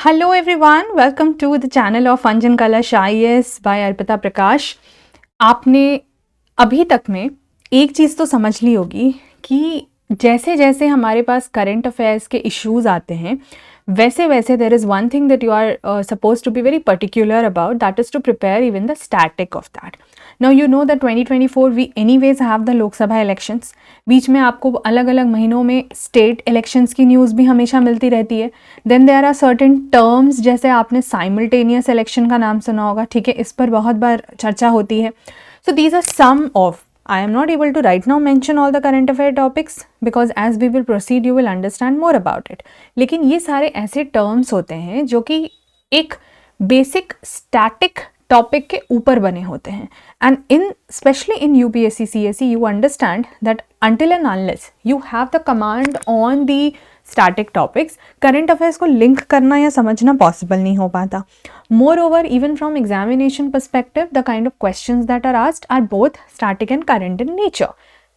Hello everyone, welcome to the channel of Anjan Kalash IAS by Arpita प्रकाश। आपने अभी तक में एक चीज़ तो समझ ली होगी कि जैसे जैसे हमारे पास करंट अफेयर्स के इश्यूज आते हैं वैसे वैसे there is one thing that you are suppose to be very particular about, that is to prepare even the static of that. Now you know that 2024 we anyways have the Lok Sabha elections. बीच में आपको अलग अलग महीनों में state elections की news भी हमेशा मिलती रहती है। Then there are certain terms, जैसे आपने साइमल्टेनियस इलेक्शन का नाम सुना होगा, ठीक है, इस पर बहुत बार चर्चा होती है। So these are some of, I am not able to right now mention all the current affair topics because as we will proceed you will understand more about it. लेकिन ये सारे ऐसे टर्म्स होते हैं जो कि एक बेसिक स्टैटिक टॉपिक के ऊपर बने होते हैं, and in specially in UPSC CSE you understand that until and unless you have the command on the static topics, current affairs को लिंक करना या समझना पॉसिबल नहीं हो पाता। Moreover, even from examination perspective, the kind of questions that are asked are both static and current in nature.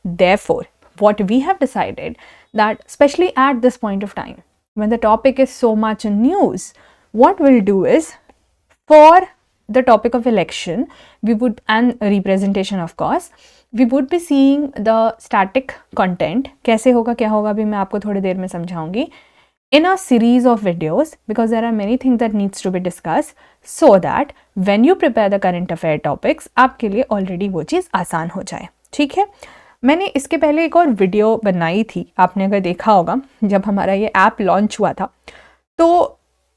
Therefore, what we have decided that especially at this point of time, when the topic is so much in news, what we'll do is, for the topic of election, we would, and representation of course, we would be seeing the static content. कैसे होगा क्या होगा भी मैं आपको थोड़ी देर में समझाऊंगी, in a series of videos, because there are many things that needs to be discussed, so that when you prepare the current affair topics आपके लिए already वो चीज़ आसान हो जाए। ठीक है, मैंने इसके पहले एक और वीडियो बनाई थी, आपने अगर देखा होगा जब हमारा ये ऐप लॉन्च हुआ था, तो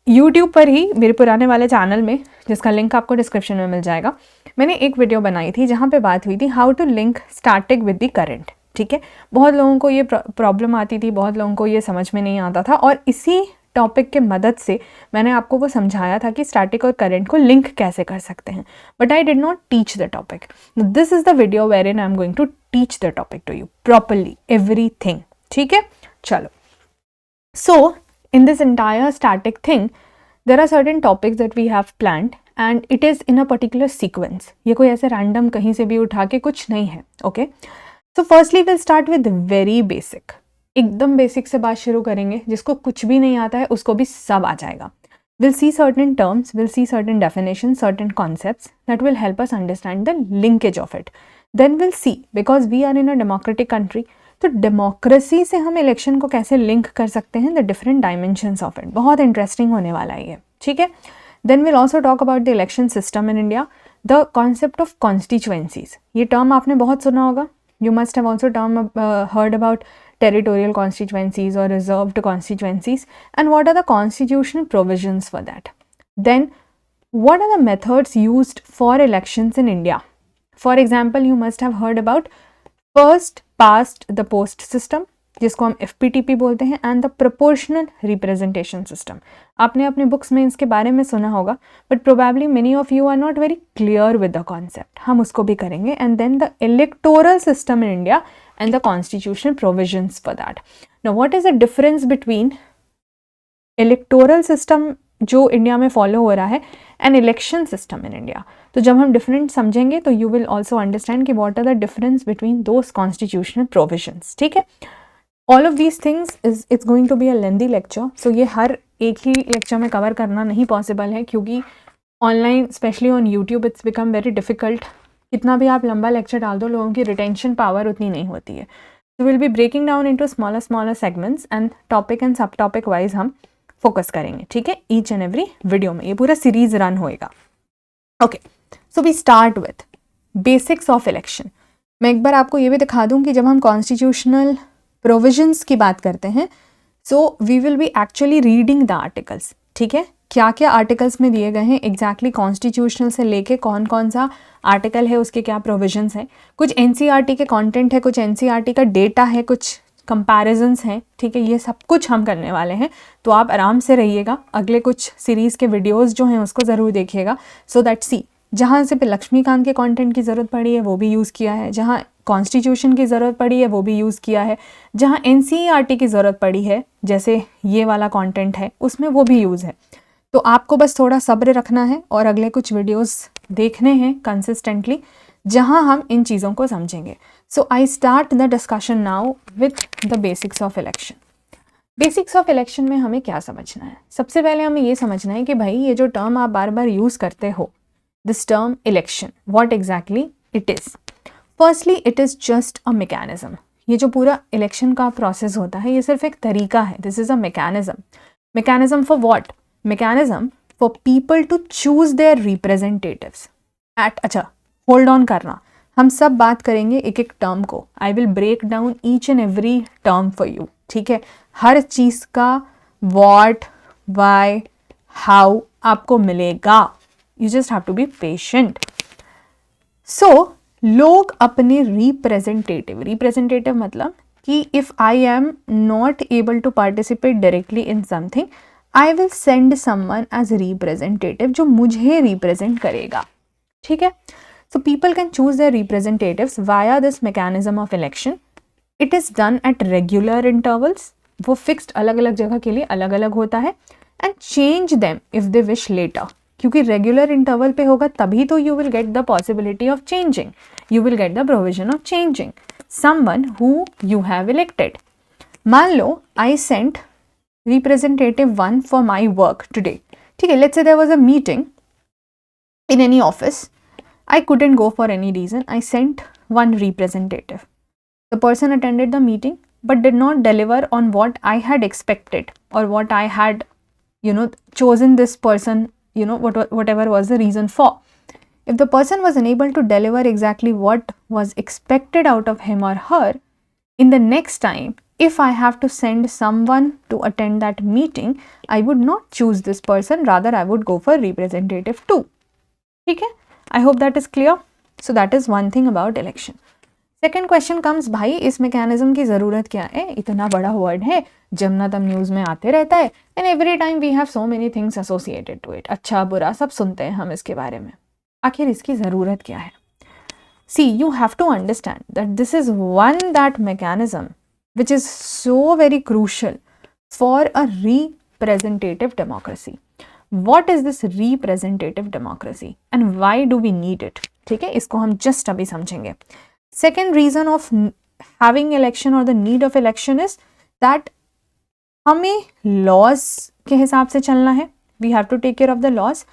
YouTube पर ही मेरे पुराने वाले चैनल में, जिसका लिंक आपको डिस्क्रिप्शन में मिल जाएगा, मैंने एक वीडियो बनाई थी जहाँ पे बात हुई थी how to link static with the current. ठीक है, बहुत लोगों को ये प्रॉब्लम आती थी, बहुत लोगों को ये समझ में नहीं आता था, और इसी टॉपिक के मदद से मैंने आपको वो समझाया था कि स्टैटिक और करंट को लिंक कैसे कर सकते हैं, but I did not teach the topic. This is the video wherein I am going to teach the topic to you properly, everything. ठीक है, चलो। सो in this entire static thing, there are certain topics that we have planned and it is in a particular sequence. ये कोई ऐसे random कहीं से भी उठा के कुछ नहीं है, okay? So firstly we'll start with very basic. एकदम basic से बात शुरू करेंगे, जिसको कुछ भी नहीं आता है उसको भी सब आ जाएगा। We'll see certain terms, we'll see certain definitions, certain concepts that will help us understand the linkage of it. Then we'll see, because we are in a democratic country, तो डेमोक्रेसी से हम इलेक्शन को कैसे link कर सकते हैं, the different dimensions of it. बहुत interesting होने वाला है ये, ठीक है। Then will also talk about the election system in India, the concept of constituencies. ये टर्म आपने बहुत सुना होगा, you must have also heard about territorial constituencies और reserved constituencies, and what are the constitutional provisions for that. Then what are the methods used for elections in India. For example, you must have heard about first past the post system, जिसको हम FPTP बोलते हैं, and the proportional representation system. आपने अपनी books में इसके बारे में सुना होगा, but probably many of you are not very clear with the concept. हम उसको भी करेंगे। And then the electoral system in India and the constitutional provisions for that. Now what is the difference between electoral system जो India में follow हो रहा है and election system in India. तो जब हम डिफरेंट समझेंगे तो यू विल ऑल्सो अंडरस्टैंड कि what are the difference between those constitutional provisions. ठीक है, all of these things it's going to be a lengthy lecture, so ये हर एक ही लेक्चर में कवर करना नहीं पॉसिबल है, क्योंकि online specially on YouTube it's become very difficult. कितना भी आप लंबा लेक्चर डाल दो, लोगों की रिटेंशन पावर उतनी नहीं होती है। So will be breaking down into smaller segments and topic and subtopic wise हम फोकस करेंगे। ठीक है, ईच एंड एवरी वीडियो में ये पूरा सीरीज रन होएगा। Okay, so we start with basics of election. मैं एक बार आपको ये भी दिखा दूं कि जब हम कॉन्स्टिट्यूशनल प्रोविजंस की बात करते हैं, so we will be actually reading the articles. ठीक है, क्या क्या आर्टिकल्स में दिए गए हैं एग्जैक्टली कॉन्स्टिट्यूशनल से लेके कौन कौन सा आर्टिकल है, उसके क्या प्रोविजंस हैं। कुछ NCERT के कंटेंट है, कुछ NCERT का डेटा है, कुछ कंपैरिजन्स हैं। ठीक है, ये सब कुछ हम करने वाले हैं, तो आप आराम से रहिएगा। अगले कुछ सीरीज़ के वीडियोस जो हैं उसको ज़रूर देखिएगा, सो दैट सी जहाँ से पे लक्ष्मीकांत के कंटेंट की ज़रूरत पड़ी है वो भी यूज़ किया है, जहाँ कॉन्स्टिट्यूशन की ज़रूरत पड़ी है वो भी यूज़ किया है, जहाँ NCERT की ज़रूरत पड़ी है जैसे ये वाला कंटेंट है उसमें वो भी यूज़ है। तो आपको बस थोड़ा सब्र रखना है और अगले कुछ वीडियोस देखने हैं कंसिस्टेंटली, जहां हम इन चीज़ों को समझेंगे। So I start the discussion now with the basics of election. Basics of election में हमें क्या समझना है? सबसे पहले हमें ये समझना है कि भाई ये जो टर्म आप बार बार यूज़ करते हो, this term election, what exactly it is. Firstly it is just a mechanism. ये जो पूरा इलेक्शन का प्रोसेस होता है ये सिर्फ एक तरीका है। This is a mechanism. Mechanism for what? Mechanism for people to choose their representatives at, अच्छा होल्ड ऑन करना, हम सब बात करेंगे एक एक टर्म को। I will break down each and every term for you, ठीक है? हर चीज़ का व्हाट, वाई, हाउ आपको मिलेगा। You just have to be patient. So लोग अपने रिप्रेजेंटेटिव मतलब कि if I am not able to participate directly in something, I will send someone as representative जो मुझे रिप्रेजेंट करेगा, ठीक है? So people can choose their representatives via this mechanism of election. It is done at regular intervals. वो fixed अलग अलग जगह के लिए अलग अलग होता है, and change them if they wish later. क्योंकि regular interval पे होगा तभी तो you will get the possibility of changing. You will get the provision of changing someone who you have elected. मान लो I sent representative 1 for my work today. ठीक है, let's say there was a meeting in any office. I couldn't go for any reason. I sent one representative. The person attended the meeting but did not deliver on what I had expected or what I had, chosen this person, whatever was the reason for. If the person was unable to deliver exactly what was expected out of him or her, in the next time, if I have to send someone to attend that meeting, I would not choose this person. Rather, I would go for representative 2. ठीक है? I hope that is clear. So that is one thing about election. Second question comes, भाई इस mechanism की ज़रूरत क्या है? इतना बड़ा वर्ड है, जब ना तब न्यूज़ में आते रहता है, and every time we have so many things associated to it. अच्छा बुरा सब सुनते हैं हम इसके बारे में। आखिर इसकी ज़रूरत क्या है? See, you have to understand that this is that mechanism which is so very crucial for a representative democracy. What is this representative democracy and why do we need it? ठीक है, इसको हम just अभी समझेंगे। Second reason of having election or the need of election is that हमें laws के हिसाब से चलना है। We have to take care of the laws.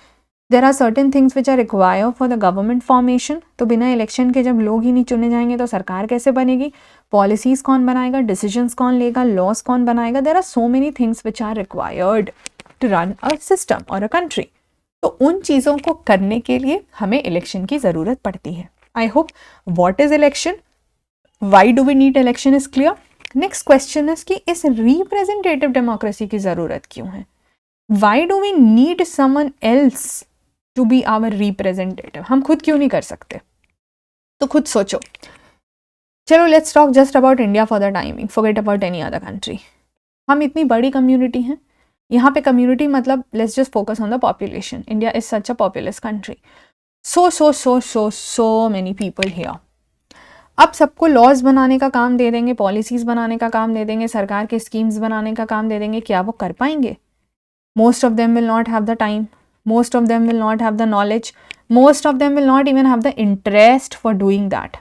There are certain things which are required for the government formation. तो बिना election के जब लोग ही नहीं चुने जाएंगे तो सरकार कैसे बनेगी? Policies कौन बनाएगा? Decisions कौन लेगा? Laws कौन बनाएगा? There are so many things which are required to run a system or a country. तो उन चीज़ों को करने के लिए हमें इलेक्शन की ज़रूरत पड़ती है। I hope what is election, why do we need election is clear. Next question is कि इस रिप्रेजेंटेटिव डेमोक्रेसी की ज़रूरत क्यों है? Why do we need someone else to be our representative? हम खुद क्यों नहीं कर सकते? तो खुद सोचो। चलो let's talk just about India for the timing, forget about any other country. हम इतनी बड़ी कम्युनिटी हैं, यहाँ पे कम्युनिटी मतलब let's just focus on the population. India is such a populace country, so many people here. अब सबको laws बनाने का काम दे देंगे, पॉलिसीज़ बनाने का काम दे देंगे, सरकार के स्कीम्स बनाने का काम दे देंगे, क्या वो कर पाएंगे? Most of them will not have the time, most of them will not have the knowledge, most of them will not even have the interest for doing that.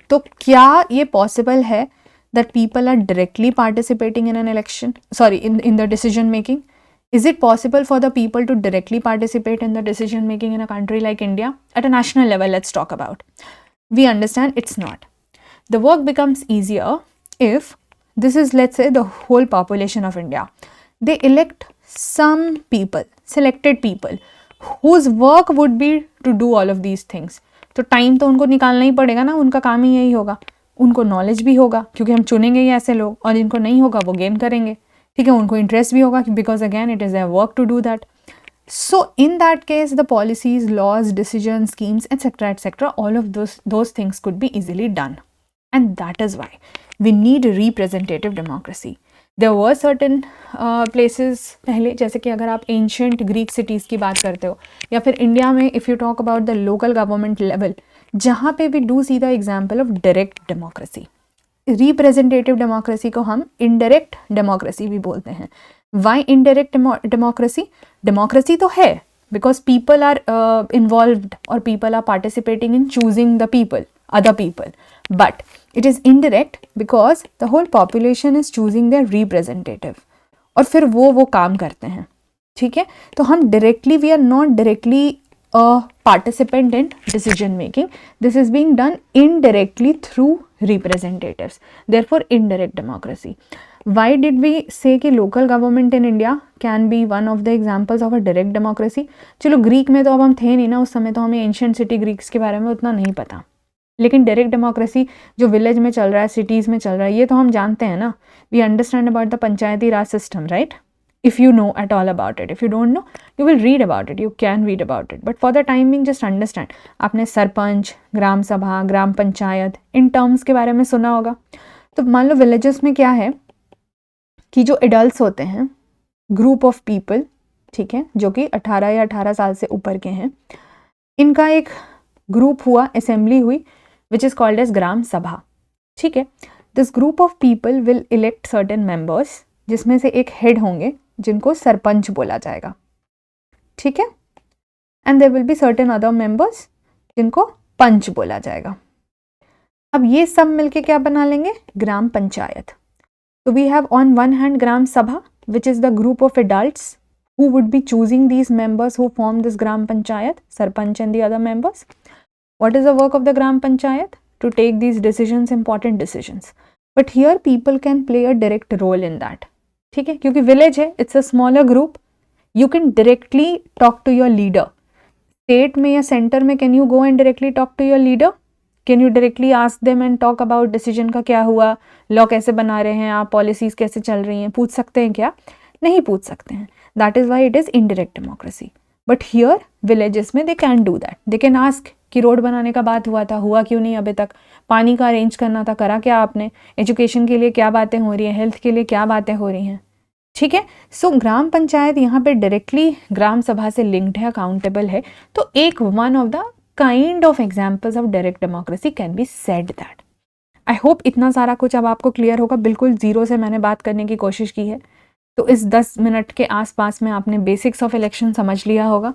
तो क्या ये पॉसिबल है that people are directly participating in an election, in the decision making? Is it possible for the people to directly participate in the decision making in a country like India? At a national level, let's talk about. We understand it's not. The work becomes easier if this is, let's say, the whole population of India. They elect some people, selected people, whose work would be to do all of these things. तो time तो उनको निकालना ही पड़ेगा ना, उनका काम ही यही होगा। उनको नॉलेज भी होगा क्योंकि हम चुनेंगे ही ऐसे लोग, और जिनको नहीं होगा वो गेम करेंगे, ठीक है? उनको इंटरेस्ट भी होगा because again it is their work to do that. So in that case the policies, laws, decision, schemes etcetera all of those things could be easily done, and that is why we need representative democracy. There were certain places पहले, जैसे कि अगर आप ancient Greek cities की बात करते हो, या फिर इंडिया में if you talk about the local government level, जहाँ पे we do see the example of direct democracy. Representative democracy को हम इनडायरेक्ट डेमोक्रेसी भी बोलते हैं। Y indirect democracy? डेमोक्रेसी तो है बिकॉज पीपल आर इन्वॉल्व्ड और people are participating in choosing the people, other people, but it is indirect because the whole population is choosing their representative. और फिर वो काम करते हैं, ठीक है। तो हम directly, we are not directly a participant in decision making. This is being done indirectly through representatives, therefore indirect democracy. Why did we say कि local government in India can be one of the examples of a direct democracy? चलो Greek में तो अब हम थे नहीं ना उस समय, तो हमें एंशियंट सिटी ग्रीक्स के बारे में उतना नहीं पता, लेकिन डायरेक्ट डेमोक्रेसी जो विलेज में चल रहा है, सिटीज़ में चल रहा है, ये तो हम जानते हैं ना। We understand about the Panchayati Raj system, right? If you know at all about it. If you don't know, you will read about it. You can read about it. But for the time being, just understand. आपने सरपंच, ग्राम सभा, ग्राम panchayat in terms के बारे में सुना होगा। तो मान लो villages में क्या है कि जो एडल्ट्स होते हैं, ग्रुप ऑफ पीपल, ठीक है, जो कि 18 या 18 साल से ऊपर के हैं, इनका एक ग्रुप हुआ, असेंबली हुई, विच इज़ कॉल्ड एज ग्राम सभा, ठीक है। This group of people will elect certain members, जिसमें से एक हेड होंगे जिनको सरपंच बोला जाएगा, ठीक है। And there will be certain other members जिनको पंच बोला जाएगा। अब ये सब मिलके क्या बना लेंगे? ग्राम पंचायत। तो we have on one hand gram sabha, which is the group of adults who would be choosing these members who form this gram panchayat, sarpanch and the other members. What is the work of the gram panchayat? To take these decisions, important decisions. But here people can play a direct role in that. ठीक है, क्योंकि village है, it's a smaller group, you can directly talk to your leader. State में या centre में can you go and directly talk to your leader? Can you directly ask them and talk about decision का क्या हुआ, law कैसे बना रहे हैं आप, पॉलिसीज कैसे चल रही हैं? पूछ सकते हैं क्या? नहीं पूछ सकते हैं। That is why it is indirect democracy. But here villages में they can do that. They can ask कि रोड बनाने का बात हुआ था, हुआ क्यों नहीं अभी तक? पानी का अरेंज करना था, करा क्या आपने? एजुकेशन के लिए क्या बातें हो रही हैं? हेल्थ के लिए क्या बातें हो रही हैं? ठीक है। सो ग्राम पंचायत यहाँ पे डायरेक्टली ग्राम सभा से लिंक्ड है, अकाउंटेबल है। तो एक one of the kind of examples of direct democracy can be said that. I hope इतना सारा कुछ अब आपको क्लियर होगा। बिल्कुल जीरो से मैंने बात करने की कोशिश की है, तो इस 10 मिनट के आसपास में आपने बेसिक्स ऑफ इलेक्शन समझ लिया होगा।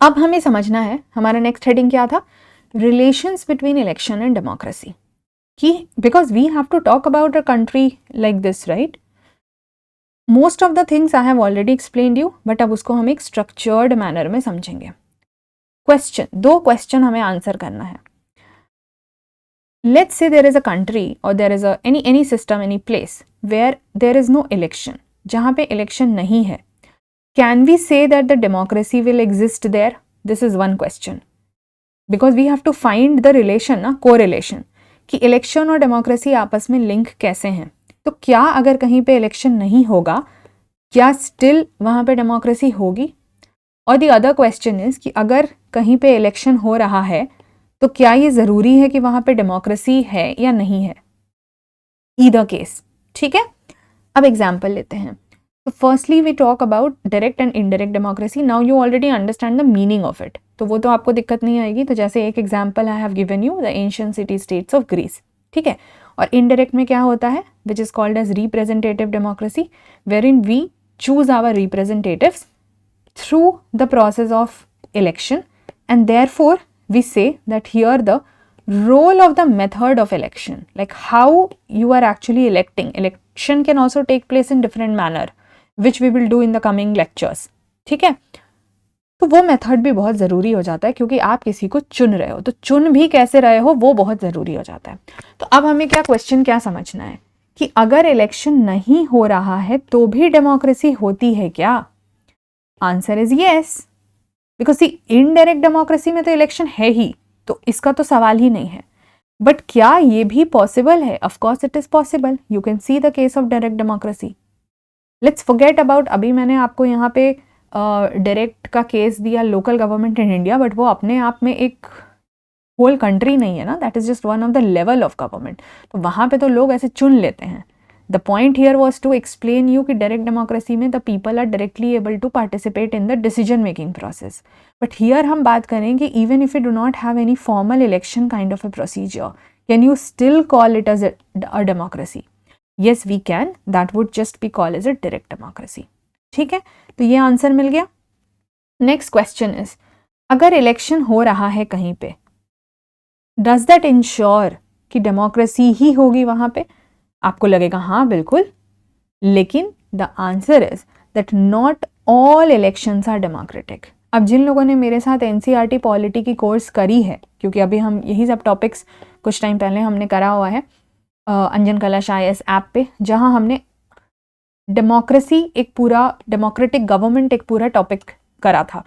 अब हमें समझना है, हमारा नेक्स्ट हेडिंग क्या था? Relations between election and democracy. कि because we have to talk about a country like this, right? Most of the things I have already explained you, but अब उसको हम एक स्ट्रक्चर्ड मैनर में समझेंगे। क्वेश्चन, 2 क्वेश्चन हमें आंसर करना है। Let's say there is a country or there is any system, any place where there is no election, जहाँ पे election नहीं है. Can we say that the democracy will exist there? This is one question. Because we have to find the relation, ना correlation, कि election और democracy आपस में link कैसे हैं. तो क्या अगर कहीं पे election नहीं होगा, क्या still वहाँ पे democracy होगी? और the other question is कि अगर कहीं पे election हो रहा है, तो क्या ये ज़रूरी है कि वहाँ पे डेमोक्रेसी है या नहीं है? ईदर केस, ठीक है। अब एग्जाम्पल लेते हैं। तो firstly we talk about direct and indirect democracy. Now you already understand the meaning of it, तो वो तो आपको दिक्कत नहीं आएगी। तो जैसे एक example I have given you, the ancient city states of Greece, ठीक है। और इनडायरेक्ट में क्या होता है? Which is called as representative democracy, wherein we choose our representatives through the process of election, and therefore we say that here the role of the method of election, like how you are actually electing, election can also take place in different manner, which we will do in the coming lectures, ठीक है। तो वो method भी बहुत ज़रूरी हो जाता है, क्योंकि आप किसी को चुन रहे हो, तो चुन भी कैसे रहे हो वो बहुत ज़रूरी हो जाता है। तो अब हमें क्या क्वेश्चन क्या समझना है कि अगर इलेक्शन नहीं हो रहा है तो भी डेमोक्रेसी होती है क्या? Answer is yes, because see indirect democracy में तो इलेक्शन है ही, तो इसका तो सवाल ही नहीं है। बट क्या ये भी पॉसिबल है? Of course it is possible. You can see the case of direct democracy. Let's forget about, अभी मैंने आपको यहाँ पे डायरेक्ट का केस दिया local government in India, but वो अपने आप में एक होल कंट्री नहीं है ना, that is just one of the level of government. तो वहाँ पे तो लोग ऐसे चुन लेते हैं। The point here was to explain you कि direct democracy में the people are directly able to participate in the decision making process. But here हम बात करें कि even if we do not have any formal election kind of a procedure, can you still call it as a democracy? Yes, we can. That would just be called as a direct democracy. ठीक है, तो ये answer मिल गया। Next question is, अगर election हो रहा है कहीं पे, does that ensure कि democracy ही होगी वहाँ पे? आपको लगेगा हाँ बिल्कुल, लेकिन the answer is that not all elections are democratic. अब जिन लोगों ने मेरे साथ एनसीईआरटी पॉलिटी की कोर्स करी है, क्योंकि अभी हम यही सब टॉपिक्स कुछ टाइम पहले हमने करा हुआ है अंजन कलश IAS ऐप पे, जहां हमने डेमोक्रेसी एक पूरा डेमोक्रेटिक गवर्नमेंट एक पूरा टॉपिक करा था।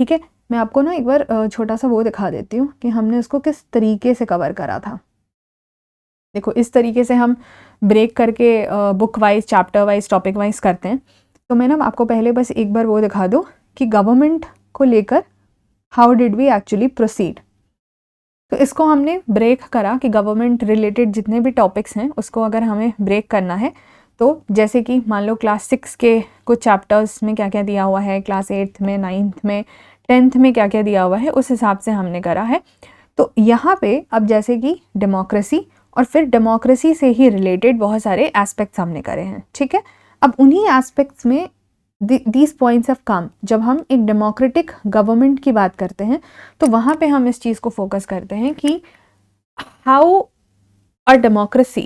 ठीक है, मैं आपको ना एक बार छोटा सा वो दिखा देती हूँ कि हमने उसको किस तरीके से कवर करा था। देखो, इस तरीके से हम ब्रेक करके book wise, chapter wise, topic wise करते हैं। तो मैं ना आपको पहले बस एक बार वो दिखा दूँ कि गवर्नमेंट को लेकर how did we actually proceed. तो इसको हमने ब्रेक करा कि गवर्नमेंट रिलेटेड जितने भी टॉपिक्स हैं उसको अगर हमें ब्रेक करना है, तो जैसे कि मान लो क्लास 6 के कुछ चैप्टर्स में क्या क्या दिया हुआ है, क्लास 8 में, 9th में, 10th में क्या क्या दिया हुआ है, उस हिसाब से हमने करा है। तो यहाँ पे अब जैसे कि डेमोक्रेसी और फिर डेमोक्रेसी से ही रिलेटेड बहुत सारे एस्पेक्ट्स हमने करे हैं। ठीक है, अब उन्हीं एस्पेक्ट्स में दीज पॉइंट्स ऑफ कम, जब हम एक डेमोक्रेटिक गवर्नमेंट की बात करते हैं तो वहाँ पे हम इस चीज़ को फोकस करते हैं कि how a democracy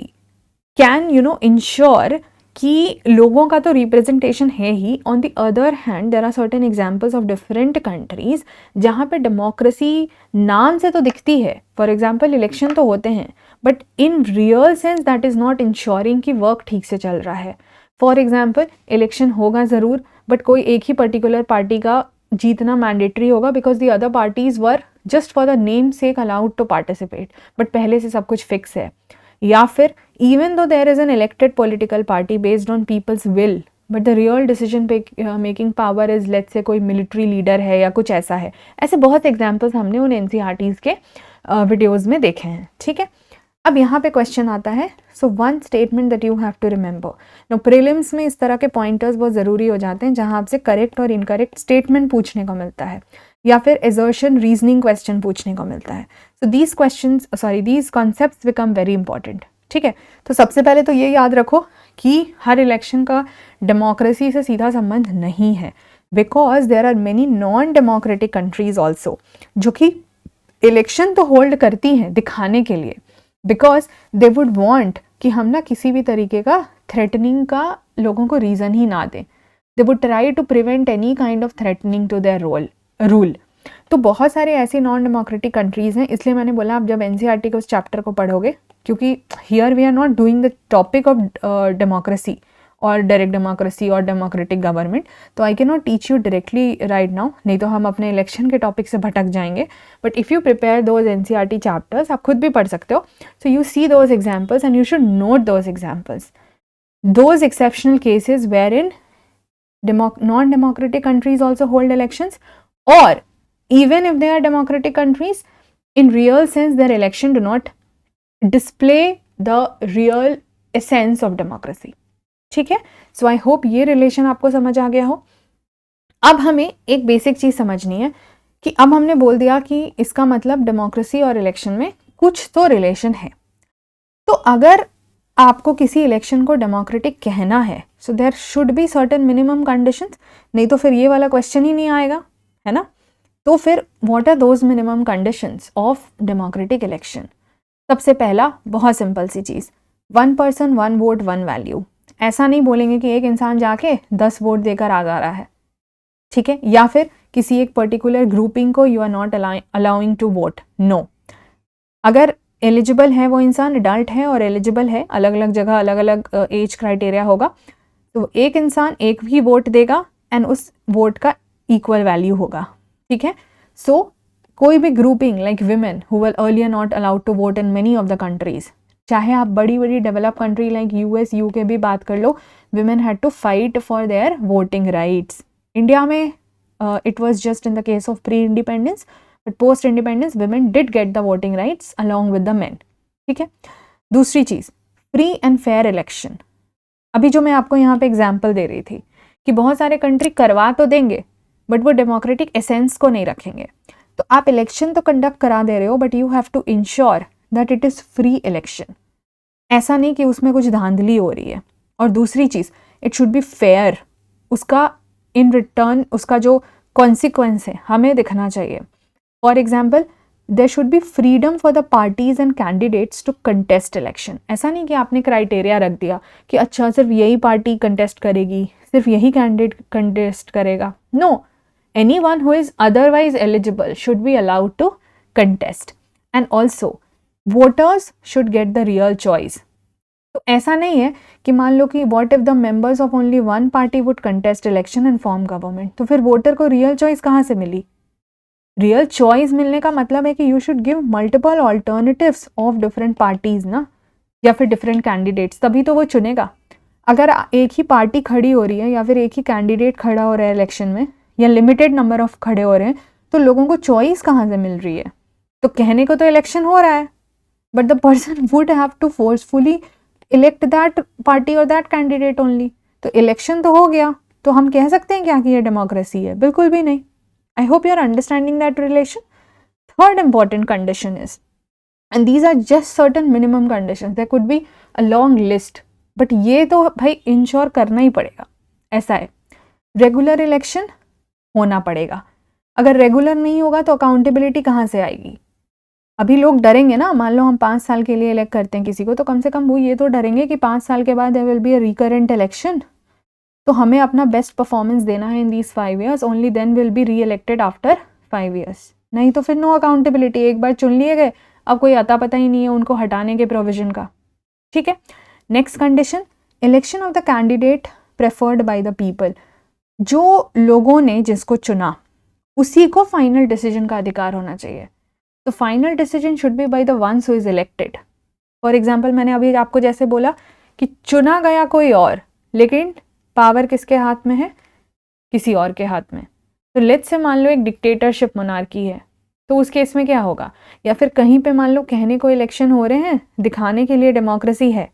can ensure कि लोगों का तो रिप्रेजेंटेशन है ही, on the other hand there are certain examples of different countries जहाँ पे डेमोक्रेसी नाम से तो दिखती है। फॉर एग्जांपल इलेक्शन तो होते हैं, but in real sense that is not ensuring कि वर्क ठीक से चल रहा है। फॉर एग्जाम्पल इलेक्शन होगा ज़रूर, बट कोई एक ही पर्टिकुलर पार्टी का जीतना मैंडेटरी होगा because the other parties were just for the name sake allowed to participate, but पहले से सब कुछ फिक्स है। या फिर even though there is an elected political party based on people's will, but the real decision making power is let's say कोई military leader है या कुछ ऐसा है। ऐसे बहुत एग्जाम्पल्स हमने उन एनसीईआरटीज़ के वीडियोज़ में देखे हैं। ठीक है, अब यहाँ पे क्वेश्चन आता है, so one statement that you have to remember. No, prelims में इस तरह के पॉइंटर्स बहुत ज़रूरी हो जाते हैं जहाँ आपसे करेक्ट और इनकरेक्ट स्टेटमेंट पूछने को मिलता है या फिर एजर्शन रीजनिंग क्वेश्चन पूछने को मिलता है। So these questions these concepts become very important. ठीक है, तो सबसे पहले तो ये याद रखो कि हर इलेक्शन का डेमोक्रेसी से सीधा संबंध नहीं है, because there are many non democratic countries also जो कि इलेक्शन तो होल्ड करती हैं दिखाने के लिए, बिकॉज दे वुड वॉन्ट कि हम ना किसी भी तरीके का थ्रेटनिंग का लोगों को रीज़न ही ना दें। They would try to prevent any kind of threatening to their rule. तो बहुत सारे ऐसे नॉन डेमोक्रेटिक कंट्रीज़ हैं, इसलिए मैंने बोला आप जब एनसीईआरटी के उस चैप्टर को पढ़ोगे, क्योंकि here we are not doing the topic of democracy और डायरेक्ट डेमोक्रेसी और डेमोक्रेटिक गवर्नमेंट, तो I can not teach you directly right now, नहीं तो हम अपने इलेक्शन के टॉपिक से भटक जाएंगे। But if you prepare those NCERT chapters, आप खुद भी पढ़ सकते हो, so you see those examples and you should note those examples. Those exceptional cases wherein non democratic countries also hold elections, और even if they are democratic countries, in real sense their election do not display the real essence of democracy. ठीक है, सो I hope ये relation आपको समझ आ गया हो। अब हमें एक बेसिक चीज समझनी है कि अब हमने बोल दिया कि इसका मतलब डेमोक्रेसी और इलेक्शन में कुछ तो रिलेशन है। तो अगर आपको किसी इलेक्शन को डेमोक्रेटिक कहना है, so there should be certain minimum conditions, नहीं तो फिर ये वाला क्वेश्चन ही नहीं आएगा, है ना। तो फिर what are those minimum conditions of democratic election. सबसे पहला बहुत सिंपल सी चीज़, 1 पर्सन 1 वोट 1 वैल्यू। ऐसा नहीं बोलेंगे कि एक इंसान जाके 10 वोट देकर आ जा रहा है, ठीक है, या फिर किसी एक पर्टिकुलर ग्रुपिंग को you are not allowing to vote. No, अगर एलिजिबल है वो इंसान, अडल्ट है और एलिजिबल है, अलग अलग जगह अलग अलग एज क्राइटेरिया होगा, तो एक इंसान एक ही वोट देगा एंड उस वोट का इक्वल वैल्यू होगा। ठीक है, सो कोई भी grouping like women who were earlier not allowed to vote in many of the countries, चाहे आप बड़ी बड़ी develop country like US UK भी बात कर लो, women had to fight for their voting rights. India में it was just in the case of pre independence, but post independence women did get the voting rights along with the main. ठीक है, दूसरी चीज़, free and fair election. अभी जो मैं आपको यहाँ पे एग्जाम्पल दे रही थी कि बहुत सारे कंट्री करवा तो देंगे बट वो डेमोक्रेटिक एसेंस को नहीं रखेंगे। तो आप इलेक्शन तो कंडक्ट करा दे रहे हो, but you have to ensure that it is free election. ऐसा नहीं कि उसमें कुछ धांधली हो रही है। और दूसरी चीज़, इट शुड बी फेयर, उसका इन रिटर्न उसका जो कॉन्सिक्वेंस है हमें दिखना चाहिए। For example, there should be freedom for the parties and candidates to contest election. ऐसा नहीं कि आपने क्राइटेरिया रख दिया कि अच्छा सिर्फ यही पार्टी कंटेस्ट करेगी, सिर्फ यही कैंडिडेट कंटेस्ट करेगा। No, anyone who is otherwise eligible should be allowed to contest, and also voters should get the real choice। तो ऐसा नहीं है कि मान लो कि what if the members of only one party would contest election and form government, तो फिर voter को रियल चॉइस कहाँ से मिली? रियल चॉइस मिलने का मतलब है कि you should give multiple alternatives of different parties ना, या फिर डिफरेंट कैंडिडेट्स, तभी तो वो चुनेगा। अगर एक ही पार्टी खड़ी हो रही है या फिर एक ही कैंडिडेट खड़ा हो रहा है इलेक्शन में, या लिमिटेड नंबर ऑफ खड़े हो रहे हैं, तो लोगों को चॉइस कहाँ से मिल रही है? तो कहने को तो इलेक्शन हो रहा है, but the person would have to forcefully elect that party और दैट कैंडिडेट ओनली। तो इलेक्शन तो हो गया, तो हम कह सकते हैं क्या कि ये डेमोक्रेसी है? बिल्कुल भी नहीं। I hope you are understanding that relation. Third important condition is, and these are just certain minimum conditions, there could be a long list, but ये तो भाई इंश्योर करना ही पड़ेगा। ऐसा है, रेगुलर इलेक्शन होना पड़ेगा। अगर रेगुलर नहीं होगा तो अकाउंटेबिलिटी कहाँ से आएगी? अभी लोग डरेंगे ना, मान लो हम 5 साल के लिए इलेक्ट करते हैं किसी को, तो कम से कम वो ये तो डरेंगे कि 5 साल के बाद there will be a recurrent election, तो हमें अपना बेस्ट परफॉर्मेंस देना है in these 5 years, only then will be reelected after 5 years। नहीं तो फिर नो अकाउंटेबिलिटी, एक बार चुन लिए गए, अब कोई अता पता ही नहीं है उनको हटाने के प्रोविजन का। ठीक है, next condition, election of the candidate preferred by the people. जो लोगों ने जिसको चुना उसी को फाइनल डिसीजन का अधिकार होना चाहिए। तो final decision should be by the ones who is elected. For example, मैंने अभी आपको जैसे बोला कि चुना गया कोई और, लेकिन पावर किसके हाथ में है? किसी और के हाथ में। तो लेट्स से मान लो एक डिक्टेटरशिप मोनार्की है, तो उस केस में क्या होगा? या फिर कहीं पे मान लो कहने को इलेक्शन हो रहे हैं, दिखाने के लिए डेमोक्रेसी है,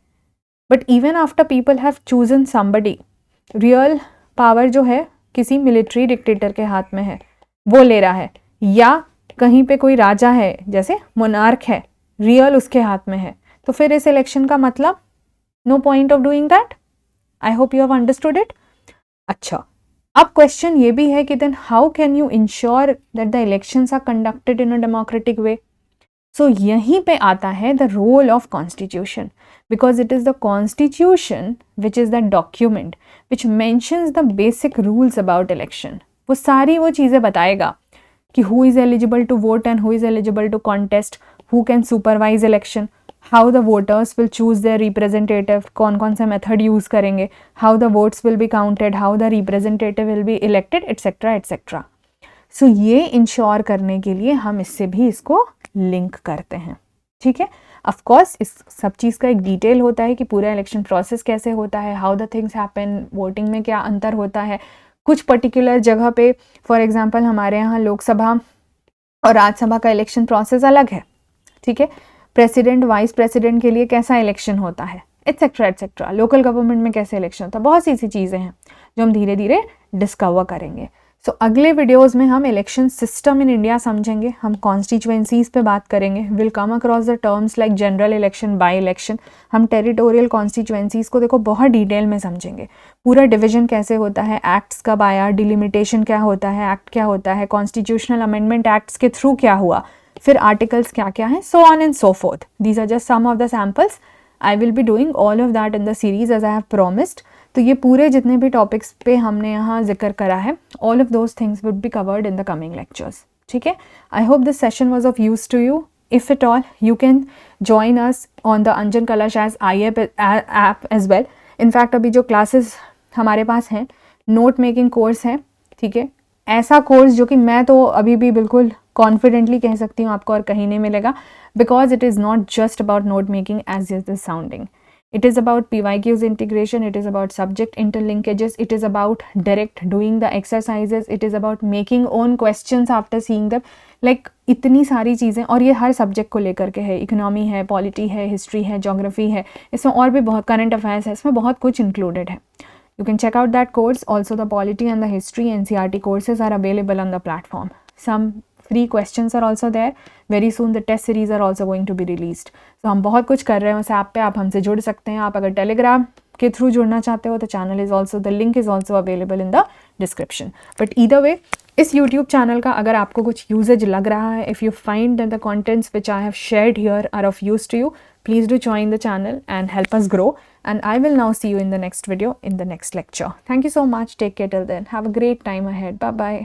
but even after people have chosen somebody, real power जो है किसी मिलिट्री डिक्टेटर के हाथ में है, वो ले रहा है, या कहीं पे कोई राजा है जैसे मोनार्क है, रियल उसके हाथ में है, तो फिर इस इलेक्शन का मतलब no point of doing that. I hope you have understood it. अच्छा, अब क्वेश्चन ये भी है कि then how can you ensure that the elections are conducted in a democratic way? So यहीं पे आता है the role of constitution, because it is the constitution which is the document which mentions the basic rules about election. वो सारी वो चीज़ें बताएगा कि who is eligible to vote and who is eligible to contest, who can supervise election, how the voters will choose their representative, कौन कौन सा method use करेंगे, how the votes will be counted, how the representative will be elected, etcetera etcetera. So ये ensure करने के लिए हम इससे भी इसको लिंक करते हैं। ठीक है, ऑफ कोर्स इस सब चीज़ का एक डिटेल होता है कि पूरा इलेक्शन प्रोसेस कैसे होता है, how the things happen, voting में क्या अंतर होता है। कुछ पर्टिकुलर जगह पे, फॉर एग्जांपल हमारे यहाँ लोकसभा और राज्यसभा का इलेक्शन प्रोसेस अलग है। ठीक है, प्रेसिडेंट वाइस प्रेसिडेंट के लिए कैसा इलेक्शन होता है, एट्सेट्रा एट्सेट्रा। लोकल गवर्नमेंट में कैसे इलेक्शन होता है, बहुत सी ऐसी चीज़ें हैं जो हम धीरे धीरे डिस्कवर करेंगे। सो अगले वीडियोस में हम इलेक्शन सिस्टम इन इंडिया समझेंगे, हम कॉन्स्टिट्यूएंसीज पे बात करेंगे, will come across the terms like general election, by election. हम टेरिटोरियल कॉन्स्टिट्यूएंसीज को देखो बहुत डिटेल में समझेंगे, पूरा डिवीजन कैसे होता है, एक्ट्स कब आया, डिलिमिटेशन क्या होता है, एक्ट क्या होता है, कॉन्स्टिट्यूशनल अमेंडमेंट एक्ट्स के थ्रू क्या हुआ, फिर आर्टिकल्स क्या क्या हैं, so on and so forth. These are just some of the samples. I will be doing all of that in the series as I have promised. तो ये पूरे जितने भी टॉपिक्स पे हमने यहाँ जिक्र करा है, all of those things would be covered in the coming lectures. ठीक है, I hope this session was of use to you. If at all you can join us on the Anjan Kala शायद ऐप एज वेल। इनफैक्ट अभी जो classes हमारे पास हैं, note making course है। ठीक है, ऐसा कोर्स जो कि मैं तो अभी भी बिल्कुल कॉन्फिडेंटली कह सकती हूँ आपको और कहीं नहीं मिलेगा, because it is not just about note making as it is sounding. It is about PYQs integration, it is about subject interlinkages, it is about direct doing the exercises, it is about making own questions after seeing them. Like इतनी सारी चीज़ें, और ये हर subject को लेकर के है, economy है, पॉलिटी है, हिस्ट्री है, जोग्राफी है, इसमें और भी बहुत करंट अफेयर्स है, इसमें बहुत कुछ इंक्लूडेड है. You can check out that course. Also the polity and the history NCERT courses are available on the platform. Some free questions are also there. Very soon the test series are also going to be released. So हम बहुत कुछ कर रहे हैं उस app पे, आप हमसे जुड़ सकते हैं. आप अगर टेलीग्राम के थ्रू जुड़ना चाहते हो तो channel is also, the link is also available in the description. But either way इस यूट्यूब चैनल का अगर आपको कुछ यूजेज लग रहा है, if you find that the contents which I have shared here are of use to you, please do join the channel and help us grow. And I will now see you in the next video, in the next lecture. Thank you so much. Take care till then. Have a great time ahead. Bye bye.